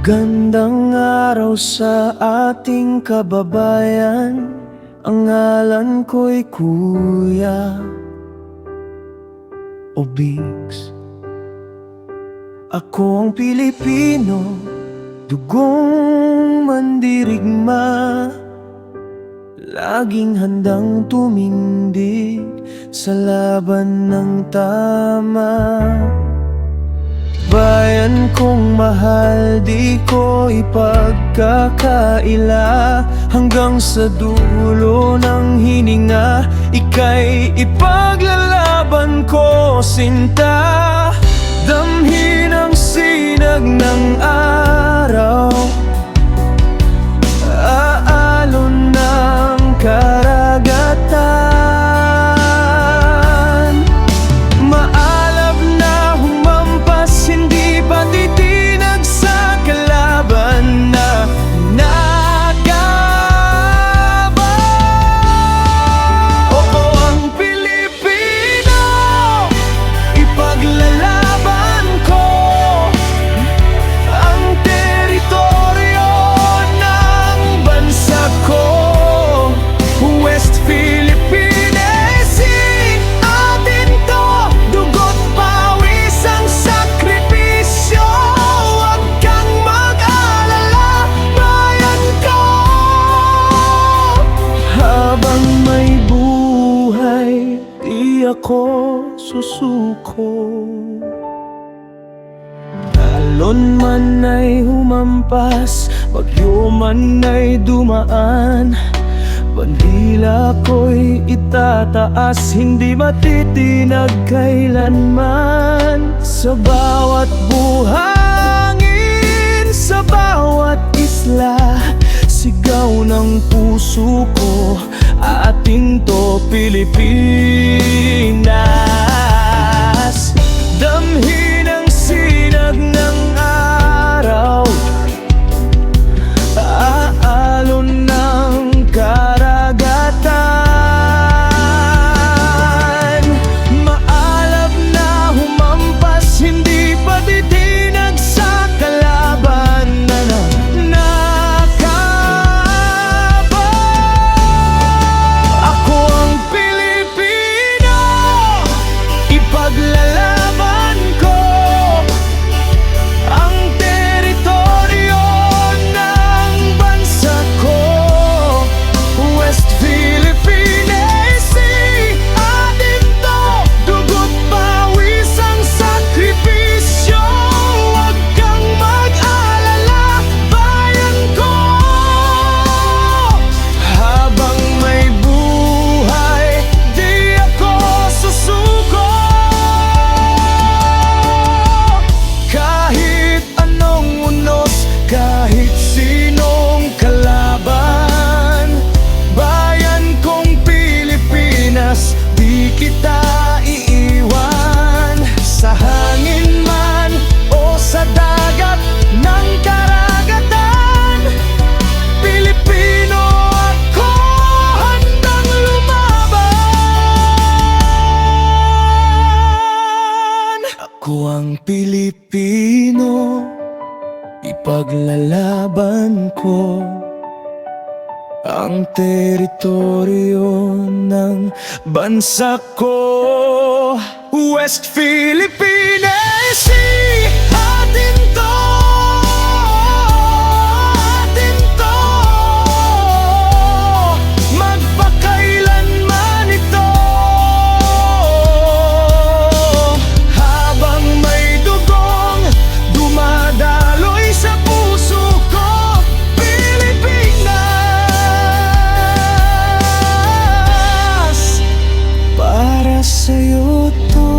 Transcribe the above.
Magandang araw sa ating kababayan. Ang ngalan ko'y Kuya Obix. Ako ang Pilipino, dugong mandirigma, laging handang tumindig sa laban ng tama. Bayan kong mahal, di ko ipagkakaila, hanggang sa dulo ng hininga, ika'y ipaglalaban ko, sinta. Damhin ang sinag ng araw, aalon ng karagatan. Ako susuko. Alon man ay humampas, bagyo man ay dumaan, bandila ko'y itataas, hindi matitinag kailanman. Sa bawat buhangin, sa bawat isla, sigaw ng puso ko, atin to Pilipinas. Damhin ang sinag ng araw, aalon ng karagatan. Maalab na humampas, hindi pa titinag sa kalaban na paglalaban ko ang teritoryo ng bansa ko. West Philippine Sea, atin to, dugo't pawis ang sakripisyo. Huwag kang mag-alala, bayan ko. Habang may buhay, di ako susuko. Kahit sinong kalaban, bayan kong Pilipinas, di kita iiwan. Sa hangin man o sa dagat ng karagatan, Pilipino ako, handang lumaban. Ako ang Pilipino, ipaglalaban ko ang teritoryo ng bansa ko. West Philippine Sea, atin to, atin to, magpakailanman ito. Habang may dugong dumadaloy sa puso ko, Pilipinas, para sa'yo to.